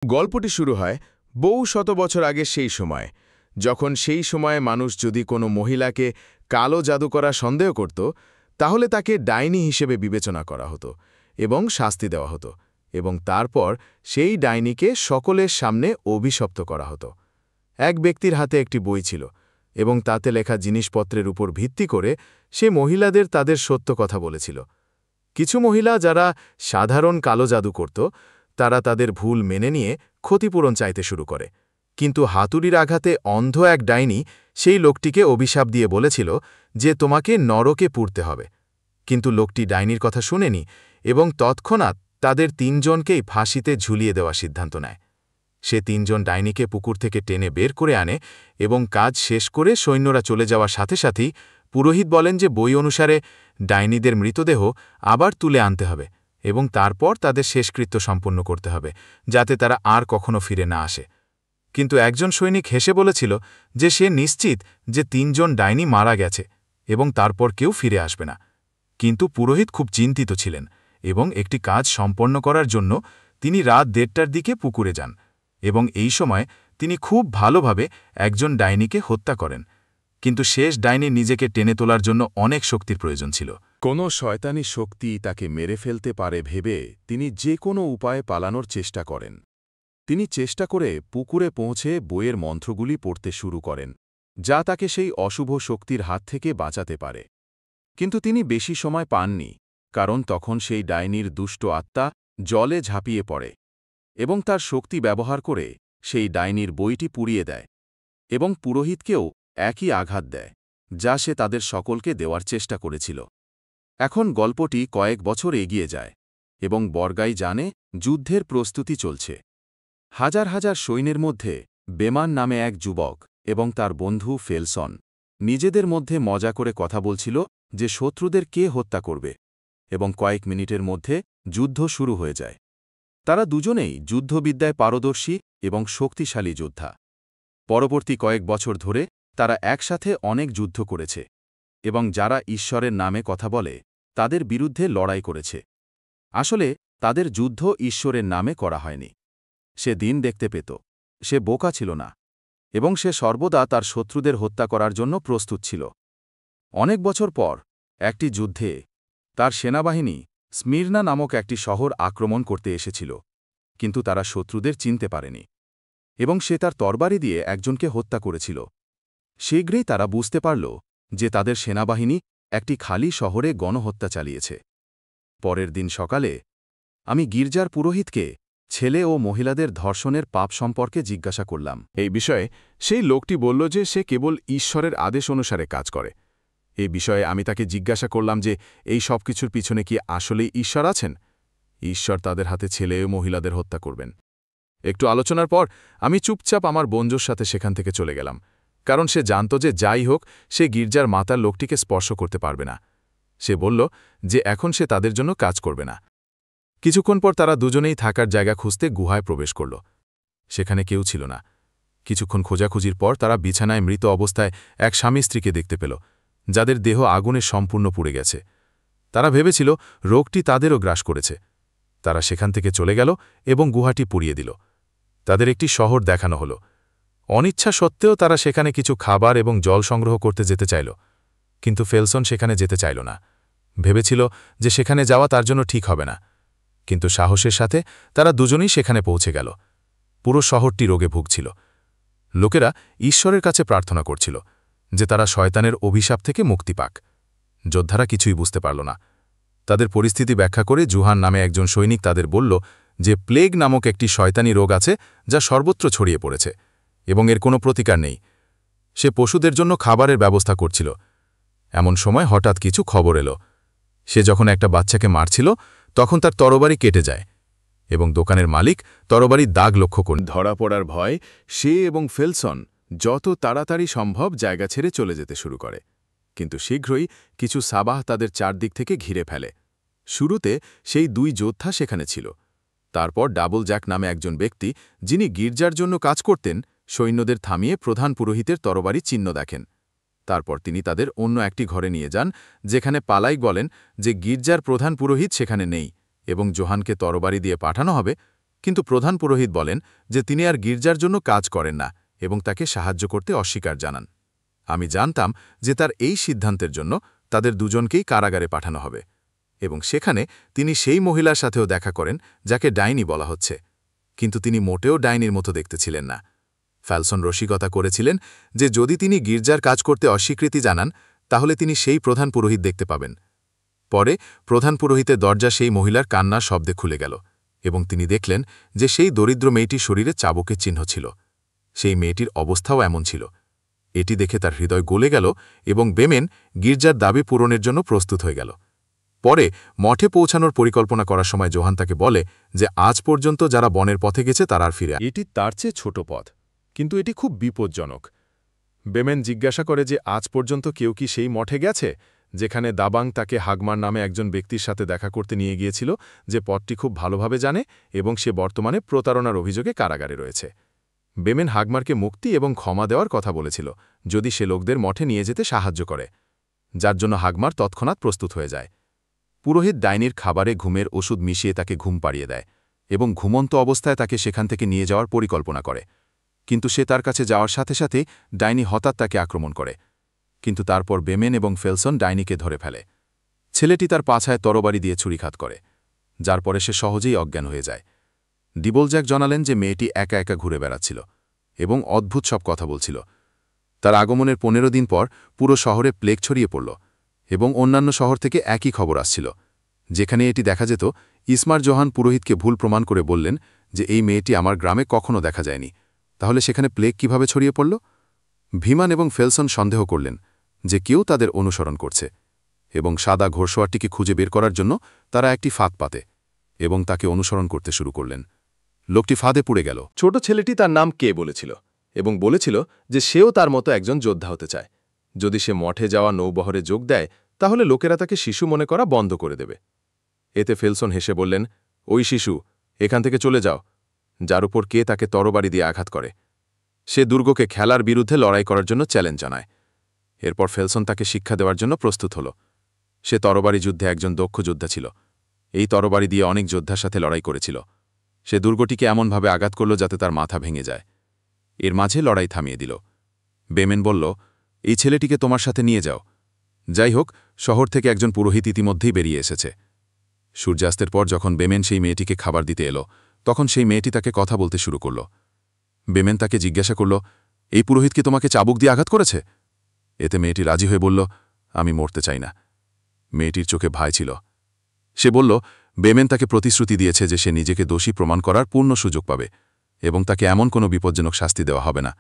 গল্পটি শুরু হয় বহু শত বছর আগে সেই সময়, যখন সেই সময়ে মানুষ যদি কোনো মহিলাকে কালো জাদু করা সন্দেহ করত, তাহলে তাকে ডাইনি হিসেবে বিবেচনা করা হতো এবং শাস্তি দেওয়া হতো, এবং তারপর সেই ডাইনিকে সকলের সামনে অভিশপ্ত করা হতো। এক ব্যক্তির হাতে একটি বই ছিল, এবং তাতে লেখা জিনিসপত্রের উপর ভিত্তি করে সে মহিলাদের তাদের সত্য কথা বলেছিল। কিছু মহিলা যারা সাধারণ কালো জাদু করত, তারা তাদের ভুল মেনে নিয়ে ক্ষতিপূরণ চাইতে শুরু করে, কিন্তু হাতুড়ির আঘাতে অন্ধ এক ডাইনি সেই লোকটিকে অভিশাপ দিয়ে বলেছিল যে তোমাকে নরকে পুড়তে হবে। কিন্তু লোকটি ডাইনির কথা শুনেনি এবং তৎক্ষণাৎ তাদের তিনজনকেই ফাঁসিতে ঝুলিয়ে দেওয়ার সিদ্ধান্ত নেয়। সে তিনজন ডাইনিকে পুকুর থেকে টেনে বের করে আনে এবং কাজ শেষ করে সৈন্যরা চলে যাওয়ার সাথে সাথেই পুরোহিত বলেন যে বই অনুসারে ডাইনিদের মৃতদেহ আবার তুলে আনতে হবে এবং তারপর তাদের শেষকৃত্য সম্পন্ন করতে হবে, যাতে তারা আর কখনো ফিরে না আসে। কিন্তু একজন সৈনিক হেসে বলেছিল যে সে নিশ্চিত যে তিনজন ডাইনি মারা গেছে এবং তারপর কেউ ফিরে আসবে না। কিন্তু পুরোহিত খুব চিন্তিত ছিলেন এবং একটি কাজ সম্পন্ন করার জন্য তিনি রাত 1:30টার দিকে পুকুরে যান, এবং এই সময় তিনি খুব ভালোভাবে একজন ডাইনিকে হত্যা করেন। কিন্তু শেষ ডাইনির নিজেকে টেনে তোলার জন্য অনেক শক্তির প্রয়োজন ছিল। কোনো শয়তানি শক্তি তাকে মেরে ফেলতে পারে ভেবে তিনি যে কোনো উপায়ে পালানোর চেষ্টা করেন। তিনি চেষ্টা করে পুকুরে পৌঁছে বইয়ের মন্ত্রগুলি পড়তে শুরু করেন, যা তাকে সেই অশুভ শক্তির হাত থেকে বাঁচাতে পারে। কিন্তু তিনি বেশি সময় পাননি, কারণ তখন সেই ডাইনির দুষ্ট আত্মা জলে ঝাঁপিয়ে পড়ে এবং তার শক্তি ব্যবহার করে সেই ডাইনির বইটি পুড়িয়ে দেয় এবং পুরোহিতকেও একই আঘাত দেয়, যা সে তাদের সকলকে দেওয়ার চেষ্টা করেছিল। এখন গল্পটি কয়েক বছর এগিয়ে যায় এবং বর্গাই জানে যুদ্ধের প্রস্তুতি চলছে। হাজার হাজার সৈন্যের মধ্যে বেমান নামে এক যুবক এবং তার বন্ধু ফেলসন নিজেদের মধ্যে মজা করে কথা বলছিল যে শত্রুদের কে হত্যা করবে, এবং কয়েক মিনিটের মধ্যে যুদ্ধ শুরু হয়ে যায়। তারা দুজনেই যুদ্ধবিদ্যায় পারদর্শী এবং শক্তিশালী যোদ্ধা। পরবর্তী কয়েক বছর ধরে তারা একসাথে অনেক যুদ্ধ করেছে এবং যারা ঈশ্বরের নামে কথা বলে তাদের বিরুদ্ধে লড়াই করেছে। আসলে তাদের যুদ্ধ ঈশ্বরের নামে করা হয়নি। সে দিন দেখতে পেত, সে বোকা ছিল না, এবং সে সর্বদা তার শত্রুদের হত্যা করার জন্য প্রস্তুত ছিল। অনেক বছর পর একটি যুদ্ধে তার সেনাবাহিনী স্মির্না নামক একটি শহর আক্রমণ করতে এসেছিল, কিন্তু তারা শত্রুদের চিনতে পারেনি এবং সে তার তরবারি দিয়ে একজনকে হত্যা করেছিল। শীঘ্রই তারা বুঝতে পারল যে তাদের সেনাবাহিনী একটি খালি শহরে গণহত্যা চালিয়েছে। পরের দিন সকালে আমি গির্জার পুরোহিতকে ছেলে ও মহিলাদের ধর্ষণের পাপ সম্পর্কে জিজ্ঞাসা করলাম। এই বিষয়ে সেই লোকটি বলল যে সে কেবল ঈশ্বরের আদেশ অনুসারে কাজ করে। এই বিষয়ে আমি তাকে জিজ্ঞাসা করলাম যে এই সব কিছুর পিছনে কি আসলেই ঈশ্বর আছেন? ঈশ্বর তাদের হাতে ছেলে ও মহিলাদের হত্যা করবেন। একটু আলোচনার পর আমি চুপচাপ আমার বন্ধুর সাথে সেখান থেকে চলে গেলাম, কারণ সে জানত যে যাই হোক সে গির্জার মাতার লোকটিকে স্পর্শ করতে পারবে না। সে বলল যে এখন সে তাদের জন্য কাজ করবে না। কিছুক্ষণ পর তারা দুজনেই থাকার জায়গা খুঁজতে গুহায় প্রবেশ করল। সেখানে কেউ ছিল না। কিছুক্ষণ খোঁজাখুঁজির পর তারা বিছানায় মৃত অবস্থায় এক স্বামী স্ত্রীকে দেখতে পেল, যাদের দেহ আগুনে সম্পূর্ণ পুড়ে গেছে। তারা ভেবেছিল রোগটি তাদেরও গ্রাস করেছে। তারা সেখান থেকে চলে গেল এবং গুহাটি পুড়িয়ে দিল। তাদের একটি শহর দেখানো হলো। অনিচ্ছা সত্ত্বেও তারা সেখানে কিছু খাবার এবং জল সংগ্রহ করতে যেতে চাইল, কিন্তু ফেলসন সেখানে যেতে চাইল না। ভেবেছিল যে সেখানে যাওয়া তার জন্য ঠিক হবে না, কিন্তু সাহসের সাথে তারা দুজনেই সেখানে পৌঁছে গেল। পুরো শহরটি রোগে ভুগছিল। লোকেরা ঈশ্বরের কাছে প্রার্থনা করছিল যে তারা শয়তানের অভিশাপ থেকে মুক্তি পাক। যোদ্ধারা কিছুই বুঝতে পারল না। তাদের পরিস্থিতি ব্যাখ্যা করে জুহান নামে একজন সৈনিক তাদের বলল যে প্লেগ নামক একটি শয়তানি রোগ আছে যা সর্বত্র ছড়িয়ে পড়েছে এবং এর কোনো প্রতিকার নেই। সে পশুদের জন্য খাবারের ব্যবস্থা করছিল। এমন সময় হঠাৎ কিছু খবর এলো। সে যখন একটা বাচ্চাকে মারছিল তখন তার তরবারি কেটে যায় এবং দোকানের মালিক তরবারির দাগ লক্ষ্য করে ধরা পড়ার ভয় সে এবং ফেলসন যত তাড়াতাড়ি সম্ভব জায়গা ছেড়ে চলে যেতে শুরু করে। কিন্তু শীঘ্রই কিছু সাবাহ তাদের চারদিক থেকে ঘিরে ফেলে। শুরুতে সেই দুই যোদ্ধা সেখানে ছিল। তারপর ডাবল জ্যাক নামে একজন ব্যক্তি, যিনি গির্জার জন্য কাজ করতেন, সৈন্যদের থামিয়ে প্রধান পুরোহিতের তরবারি চিহ্ন দেখেন। তারপর তিনি তাদের অন্য একটি ঘরে নিয়ে যান, যেখানে পালাইক বলেন যে গির্জার প্রধান পুরোহিত সেখানে নেই এবং জোহানকে তরবারি দিয়ে পাঠানো হবে কিন্তু প্রধান পুরোহিত বলেন যে তিনি আর গির্জার জন্য কাজ করেন না এবং তাকে সাহায্য করতে অস্বীকার জানান। আমি জানতাম যে তার এই সিদ্ধান্তের জন্য তাদের দুজনকেই কারাগারে পাঠানো হবে, এবং সেখানে তিনি সেই মহিলার সাথেও দেখা করেন যাকে ডাইনি বলা হচ্ছে, কিন্তু তিনি মোটেও ডাইনির মতো দেখতে ছিলেন না। ফ্যালসন রসিকতা করেছিলেন যে যদি তিনি গির্জার কাজ করতে অস্বীকৃতি জানান তাহলে তিনি সেই প্রধান পুরোহিত দেখতে পাবেন। পরে প্রধান পুরোহিতের দরজা সেই মহিলার কান্নার শব্দে খুলে গেল এবং তিনি দেখলেন যে সেই দরিদ্র মেয়েটির শরীরে চাবুকের চিহ্ন ছিল। সেই মেয়েটির অবস্থাও এমন ছিল। এটি দেখে তার হৃদয় গলে গেল এবং বেমেন গির্জার দাবি পূরণের জন্য প্রস্তুত হয়ে গেল। পরে মঠে পৌঁছানোর পরিকল্পনা করার সময় জোহান তাকে বলে যে আজ পর্যন্ত যারা বনের পথে গেছে তারা আর ফিরে এটি তার চেয়ে ছোট পথ, কিন্তু এটি খুব বিপজ্জনক। বেমেন জিজ্ঞাসা করে যে আজ পর্যন্ত কেউ কি সেই মঠে গেছে যেখানে দাবাং তাকে হাগমার নামে একজন ব্যক্তির সাথে দেখা করতে নিয়ে গিয়েছিল, যে পথটি খুব ভালোভাবে জানে এবং সে বর্তমানে প্রতারণার অভিযোগে কারাগারে রয়েছে। বেমেন হাগমারকে মুক্তি এবং ক্ষমা দেওয়ার কথা বলেছিল যদি সে লোকদের মঠে নিয়ে যেতে সাহায্য করে, যার জন্য হাগমার তৎক্ষণাৎ প্রস্তুত হয়ে যায়। পুরোহিত ডাইনির খাবারে ঘুমের ওষুধ মিশিয়ে তাকে ঘুম পাড়িয়ে দেয় এবং ঘুমন্ত অবস্থায় তাকে সেখান থেকে নিয়ে যাওয়ার পরিকল্পনা করে, কিন্তু সে তার কাছে যাওয়ার সাথে সাথেই ডাইনি হঠাৎ তাকে আক্রমণ করে। কিন্তু তারপর বেমেন এবং ফেলসন ডাইনিকে ধরে ফেলে। ছেলেটি তার পাছায় তরবারি দিয়ে ছুরিঘাত করে, যার পরে সে সহজেই অজ্ঞান হয়ে যায়। ডিবোলজ্যাক জানালেন যে মেয়েটি একা একা ঘুরে বেড়াচ্ছিল এবং অদ্ভুত সব কথা বলছিল। তার আগমনের 15 দিন পর পুরো শহরে প্লেগ ছড়িয়ে পড়ল এবং অন্যান্য শহর থেকে একই খবর আসছিল। যেখানে এটি দেখা যেত, ইসমার জোহান পুরোহিতকে ভুল প্রমাণ করে বললেন যে এই মেয়েটি আমার গ্রামে কখনো দেখা যায়নি। তাহলে সেখানে প্লেগ কিভাবে ছড়িয়ে পড়ল? ভিমান এবং ফেলসন সন্দেহ করলেন যে কেউ তাদের অনুসরণ করছে এবং সাদা ঘোড়সওয়ারটিকে খুঁজে বের করার জন্য তারা একটি ফাঁদ পাতে এবং তাকে অনুসরণ করতে শুরু করলেন। লোকটি ফাঁদে পড়ে গেল। ছোট ছেলেটি তার নাম কে বলেছিল এবং বলেছিল যে সেও তার মতো একজন যোদ্ধা হতে চায়। যদি সে মঠে যাওয়া নৌবহরে যোগ দেয় তাহলে লোকেরা তাকে শিশু মনে করা বন্ধ করে দেবে। এতে ফেলসন হেসে বললেন, ওই শিশু, এখান থেকে চলে যাও, যার উপর কে তাকে তরবারি দিয়ে আঘাত করে। সে দুর্গকে খেলার বিরুদ্ধে লড়াই করার জন্য চ্যালেঞ্জ জানায়। এরপর ফেলসন তাকে শিক্ষা দেওয়ার জন্য প্রস্তুত হল। সে তরবারি যুদ্ধে একজন দক্ষ যোদ্ধা ছিল। এই তরবারি দিয়ে অনেক যোদ্ধার সাথে লড়াই করেছিল। সে দুর্গটিকে এমনভাবে আঘাত করল যাতে তার মাথা ভেঙে যায়। এর মাঝে লড়াই থামিয়ে দিল। বেমেন বলল, এই ছেলেটিকে তোমার সাথে নিয়ে যাও। যাই হোক, শহর থেকে একজন পুরোহিত ইতিমধ্যেই বেরিয়ে এসেছে। সূর্যাস্তের পর যখন বেমেন সেই মেয়েটিকে খাবার দিতে এলো, তখন সেই মেয়েটি তাকে কথা বলতে শুরু করল। বেমেন তাকে জিজ্ঞাসা করল, এই পুরোহিত কি তোমাকে চাবুক দিয়ে আঘাত করেছে? এতে মেয়েটি রাজি হয়ে বলল, আমি মরতে চাই না। মেয়েটির চোখে ভয় ছিল। সে বলল, বেমেন তাকে প্রতিশ্রুতি দিয়েছে যে সে নিজেকে দোষী প্রমাণ করার পূর্ণ সুযোগ পাবে এবং তাকে এমন কোনো বিপজ্জনক শাস্তি দেওয়া হবে না।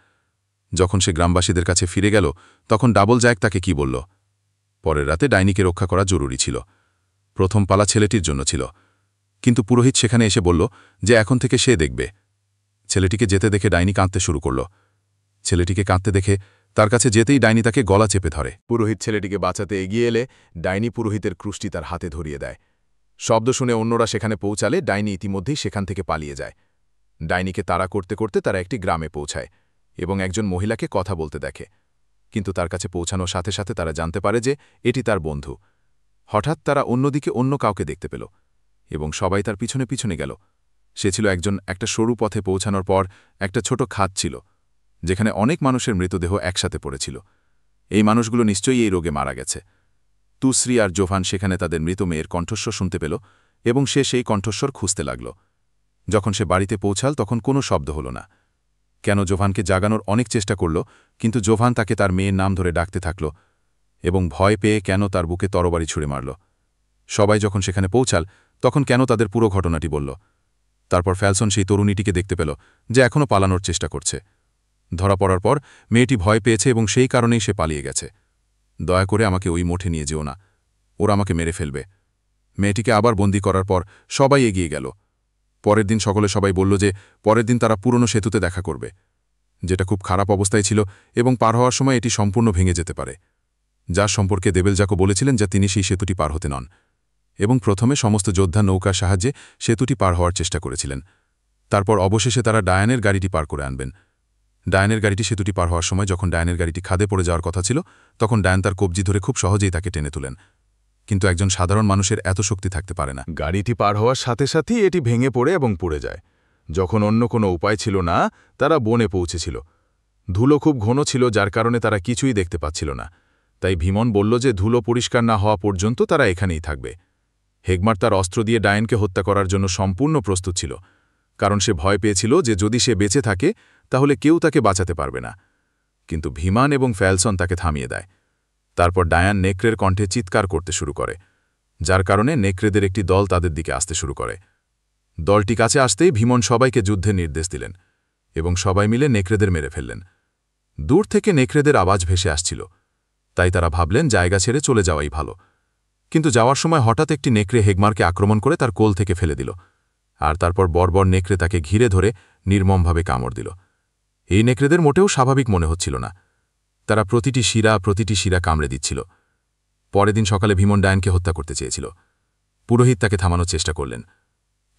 যখন সে গ্রামবাসীদের কাছে ফিরে গেল, তখন ডাবলজ্যাক তাকে কি বলল? পরের রাতে ডাইনিকে রক্ষা করা জরুরি ছিল। প্রথম পালা ছেলেটির জন্য ছিল, কিন্তু পুরোহিত সেখানে এসে বলল যে এখন থেকে সে দেখবে। ছেলেটিকে যেতে দেখে ডাইনি কাঁদতে শুরু করল। ছেলেটিকে কাঁদতে দেখে তার কাছে যেতেই ডাইনি তাকে গলা চেপে ধরে। পুরোহিত ছেলেটিকে বাঁচাতে এগিয়ে এলে ডাইনি পুরোহিতের ক্রুশটি তার হাতে ধরিয়ে দেয়। শব্দ শুনে অন্যরা সেখানে পৌঁছালে ডাইনি ইতিমধ্যেই সেখান থেকে পালিয়ে যায়। ডাইনিকে তাড়া করতে করতে তারা একটি গ্রামে পৌঁছায় এবং একজন মহিলাকে কথা বলতে দেখে, কিন্তু তার কাছে পৌঁছানোর সাথে সাথে তারা জানতে পারে যে এটি তার বন্ধু। হঠাৎ তারা অন্যদিকে অন্য কাউকে দেখতে পেল এবং সবাই তার পিছনে পিছনে গেল। সে ছিল একটা সরু পথে পৌঁছানোর পর একটা ছোট খাত ছিল, যেখানে অনেক মানুষের মৃতদেহ একসাথে পড়েছিল। এই মানুষগুলো নিশ্চয়ই এই রোগে মারা গেছে। তুসরি আর জোভান সেখানে তাদের মৃত মেয়ের কণ্ঠস্বর শুনতে পেল এবং সে সেই কণ্ঠস্বর খুঁজতে লাগল। যখন সে বাড়িতে পৌঁছাল তখন কোনো শব্দ হল না। কেন জোভানকে জাগানোর অনেক চেষ্টা করল, কিন্তু জোভান তাকে তার মেয়ের নাম ধরে ডাকতে থাকল এবং ভয় পেয়ে কেন তার বুকে তরবারি ছুঁড়ে মারল। সবাই যখন সেখানে পৌঁছাল তখন কেন তাদের পুরো ঘটনাটি বলল। তারপর ফ্যালসন সেই তরুণীটিকে দেখতে পেল যে এখনও পালানোর চেষ্টা করছে। ধরা পড়ার পর মেয়েটি ভয় পেয়েছে এবং সেই কারণেই সে পালিয়ে গেছে। দয়া করে আমাকে ওই মঠে নিয়ে যেও না, ওরা আমাকে মেরে ফেলবে। মেয়েটিকে আবার বন্দী করার পর সবাই এগিয়ে গেল। পরের দিন সবাই বলল যে পরের দিন তারা পুরনো সেতুতে দেখা করবে, যেটা খুব খারাপ অবস্থায় ছিল এবং পার হওয়ার সময় এটি সম্পূর্ণ ভেঙে যেতে পারে। যার সম্পর্কে দেবেলজাকো বলেছিলেন যা তিনি সেই সেতুটি পার হতে নন, এবং প্রথমে সমস্ত যোদ্ধা নৌকার সাহায্যে সেতুটি পার হওয়ার চেষ্টা করেছিলেন। তারপর অবশেষে তারা ডায়ানের গাড়িটি পার করে আনবেন। ডায়ানের গাড়িটি সেতুটি পার হওয়ার সময় যখন ডায়ানের গাড়িটি খাদে পড়ে যাওয়ার কথা ছিল, তখন ডায়ান তার কবজি ধরে খুব সহজেই তাকে টেনে তুলেন। কিন্তু একজন সাধারণ মানুষের এত শক্তি থাকতে পারে না। গাড়িটি পার হওয়ার সাথে সাথেই এটি ভেঙে পড়ে এবং পুড়ে যায়। যখন অন্য কোনো উপায় ছিল না, তারা বনে পৌঁছেছিল। ধুলো খুব ঘন ছিল, যার কারণে তারা কিছুই দেখতে পাচ্ছিল না। তাই ভীমন বলল যে ধুলো পরিষ্কার না হওয়া পর্যন্ত তারা এখানেই থাকবে। হেগমার তার অস্ত্র দিয়ে ডায়ানকে হত্যা করার জন্য সম্পূর্ণ প্রস্তুত ছিল, কারণ সে ভয় পেয়েছিল যে যদি সে বেঁচে থাকে তাহলে কেউ তাকে বাঁচাতে পারবে না। কিন্তু ভীমান এবং ফ্যালসন তাকে থামিয়ে দেয়। তারপর ডায়ান নেকড়ের কণ্ঠে চিৎকার করতে শুরু করে, যার কারণে নেকড়েদের একটি দল তাদের দিকে আসতে শুরু করে। দলটি কাছে আসতেই ভীমন সবাইকে যুদ্ধের নির্দেশ দিলেন এবং সবাই মিলে নেকড়েদের মেরে ফেললেন। দূর থেকে নেকড়েদের আওয়াজ ভেসে আসছিল, তাই তারা ভাবলেন জায়গা ছেড়ে চলে যাওয়াই ভালো। কিন্তু যাওয়ার সময় হঠাৎ একটি নেকড়ে হেগমারকে আক্রমণ করে তার কোল থেকে ফেলে দিল, আর তারপর বর্বর নেকড়ে তাকে ঘিরে ধরে নির্মমভাবে কামড় দিল। এই নেকড়েদের মোটেও স্বাভাবিক মনে হচ্ছিল না। তারা প্রতিটি শিরা কামড়ে দিচ্ছিল। পরের দিন সকালে ভীমন ডায়ানকে হত্যা করতে চেয়েছিল। পুরোহিত তাকে থামানোর চেষ্টা করলেন,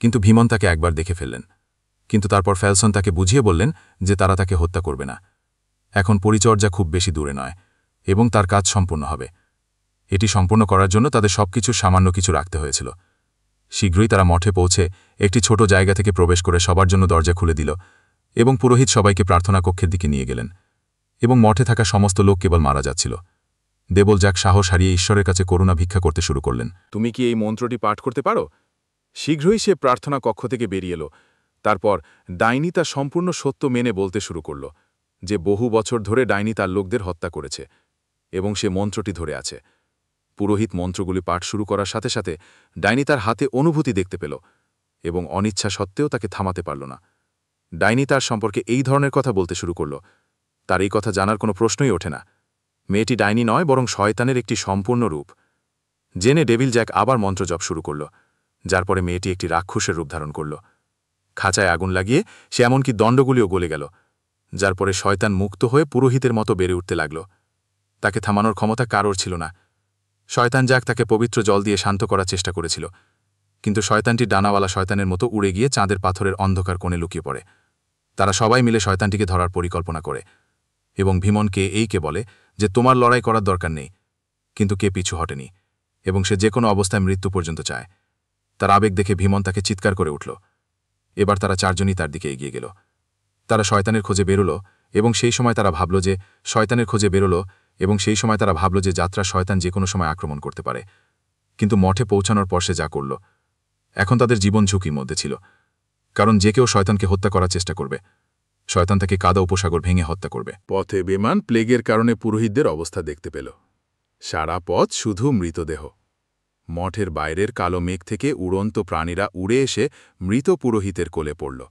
কিন্তু ভীমন তাকে একবার দেখে ফেললেন। কিন্তু তারপর ফ্যালসন তাকে বুঝিয়ে বললেন যে তারা তাকে হত্যা করবে না। এখন পরিচর্যা খুব বেশি দূরে নয় এবং তার কাজ সম্পূর্ণ হবে। এটি সম্পূর্ণ করার জন্য তাদের সবকিছু সামান্য কিছু রাখতে হয়েছিল। শীঘ্রই তারা মঠে পৌঁছে একটি ছোট জায়গা থেকে প্রবেশ করে সবার জন্য দরজা খুলে দিল এবং পুরোহিত সবাইকে প্রার্থনা কক্ষের দিকে নিয়ে গেলেন এবং মঠে থাকা সমস্ত লোক কেবল মারা যাচ্ছিল। দেবলজাক সাহস হারিয়ে ঈশ্বরের কাছে করুণা ভিক্ষা করতে শুরু করলেন। তুমি কি এই মন্ত্রটি পাঠ করতে পারো? শীঘ্রই সে প্রার্থনা কক্ষ থেকে বেরিয়ে এলো। তারপর ডাইনি তার সম্পূর্ণ সত্য মেনে বলতে শুরু করল যে বহু বছর ধরে ডাইনি তার লোকদের হত্যা করেছে এবং সে মন্ত্রটি ধরে আছে। পুরোহিত মন্ত্রগুলি পাঠ শুরু করার সাথে সাথে ডাইনি তার হাতে অনুভূতি দেখতে পেল এবং অনিচ্ছা সত্ত্বেও তাকে থামাতে পারল না। ডাইনি তার সম্পর্কে এই ধরনের কথা বলতে শুরু করল। তার এই কথা জানার কোনো প্রশ্নই ওঠে না। মেয়েটি ডাইনি নয়, বরং শয়তানের একটি সম্পূর্ণ রূপ। জেনে ডেভিল জ্যাক আবার মন্ত্রজপ শুরু করল, যার পরে মেয়েটি একটি রাক্ষসের রূপ ধারণ করল। খাঁচায় আগুন লাগিয়ে সে এমনকি দণ্ডগুলিও গলে গেল, যার পরে শয়তান মুক্ত হয়ে পুরোহিতের মতো বেড়ে উঠতে লাগল। তাকে থামানোর ক্ষমতা কারোর ছিল না। শয়তান জ্যাক তাকে পবিত্র জল দিয়ে শান্ত করার চেষ্টা করেছিল, কিন্তু শয়তানটি ডানাওয়ালা শয়তানের মতো উড়ে গিয়ে চাঁদের পাথরের অন্ধকার কোণে লুকিয়ে পড়ে। তারা সবাই মিলে শয়তানটিকে ধরার পরিকল্পনা করে এবং ভীমনকে এইকে বলে যে তোমার লড়াই করার দরকার নেই, কিন্তু কে পিছু হটেনি এবং সে যে কোনো অবস্থায় মৃত্যু পর্যন্ত চায়। তার আবেগ দেখে ভীমন তাকে চিৎকার করে উঠল। এবার তারা চারজনই তার দিকে এগিয়ে গেল। তারা শয়তানের খোঁজে বেরোল এবং সেই সময় তারা ভাবল যে যাত্রা শয়তান যে কোনো সময় আক্রমণ করতে পারে। কিন্তু মঠে পৌঁছানোর পর সে যা করল, এখন তাদের জীবন ঝুঁকির মধ্যে ছিল, কারণ যে কেউ শয়তানকে হত্যা করার চেষ্টা করবে, শয়তান তাকে কাদা উপসাগর ভেঙে হত্যা করবে। পথে বেমান প্লেগের কারণে পুরোহিতদের অবস্থা দেখতে পেল। সারা পথ শুধু মৃতদেহ। মঠের বাইরের কালো মেঘ থেকে উড়ন্ত প্রাণীরা উড়ে এসে মৃত পুরোহিতের কোলে পড়ল।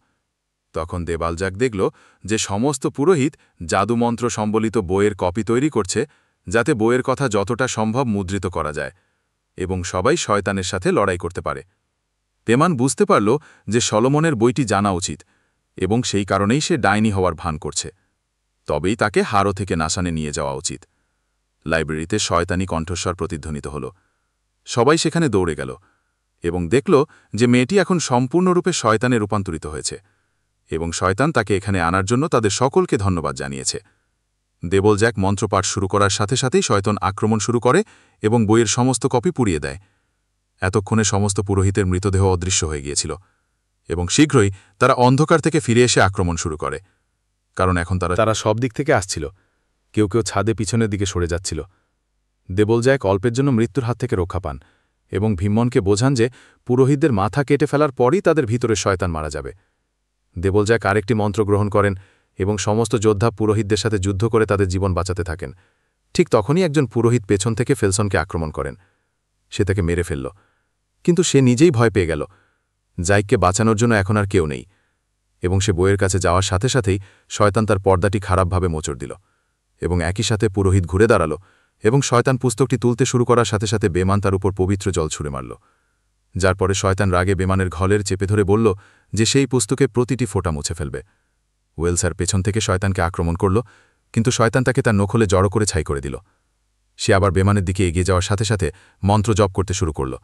তখন দেবালজাক দেখল যে সমস্ত পুরোহিত জাদুমন্ত্র সম্বলিত বইয়ের কপি তৈরি করছে, যাতে বইয়ের কথা যতটা সম্ভব মুদ্রিত করা যায় এবং সবাই শয়তানের সাথে লড়াই করতে পারে। বেমান বুঝতে পারল যে সলোমনের বইটি জানা উচিত এবং সেই কারণেই সে ডাইনি হওয়ার ভান করছে। তবেই তাকে হারো থেকে নাসানে নিয়ে যাওয়া উচিত। লাইব্রেরিতে শয়তানি কণ্ঠস্বর প্রতিধ্বনিত হল। সবাই সেখানে দৌড়ে গেল এবং দেখল যে মেয়েটি এখন সম্পূর্ণরূপে শয়তানে রূপান্তরিত হয়েছে এবং শয়তান তাকে এখানে আনার জন্য তাদের সকলকে ধন্যবাদ জানিয়েছে। দেবলজ্যাক মন্ত্রপাঠ শুরু করার সাথে সাথেই শয়তান আক্রমণ শুরু করে এবং বইয়ের সমস্ত কপি পুড়িয়ে দেয়। এতক্ষণে সমস্ত পুরোহিতের মৃতদেহ অদৃশ্য হয়ে গিয়েছিল এবং শীঘ্রই তারা অন্ধকার থেকে ফিরে এসে আক্রমণ শুরু করে, কারণ এখন তারা সব দিক থেকে আসছিল। কেউ কেউ ছাদে পিছনের দিকে সরে যাচ্ছিল। দেবলজ্যাক অল্পের জন্য মৃত্যুর হাত থেকে রক্ষা পান এবং ভীমনকে বোঝান যে পুরোহিতদের মাথা কেটে ফেলার পরই তাদের ভিতরে শয়তান মারা যাবে। দেবলজ্যাক আরেকটি মন্ত্র গ্রহণ করেন এবং সমস্ত যোদ্ধা পুরোহিতদের সাথে যুদ্ধ করে তাদের জীবন বাঁচাতে থাকেন। ঠিক তখনই একজন পুরোহিত পেছন থেকে ফেলসনকে আক্রমণ করেন। সে তাকে মেরে ফেলল, কিন্তু সে নিজেই ভয় পেয়ে গেল। জাইককে বাঁচানোর জন্য এখন আর কেউ নেই এবং সে বইয়ের কাছে যাওয়ার সাথে সাথেই শয়তান তার পর্দাটি খারাপভাবে মোচড় দিল এবং একই সাথে পুরোহিত ঘুরে দাঁড়াল এবং শয়তান পুস্তকটি তুলতে শুরু করার সাথে সাথে বেমান তার উপর পবিত্র জল ছুঁড়ে মারল, যার পরে শয়তান রাগে বেমানের ঘলের চেপে ধরে বলল যে সেই পুস্তকে প্রতিটি ফোঁটা মুছে ফেলবে। ওয়েলসার পেছন থেকে শয়তানকে আক্রমণ করল, কিন্তু শয়তান তাকে তার নখলে জড়ো করে ছাই করে দিল। সে আবার বেমানের দিকে এগিয়ে যাওয়ার সাথে সাথে মন্ত্র জপ করতে শুরু করল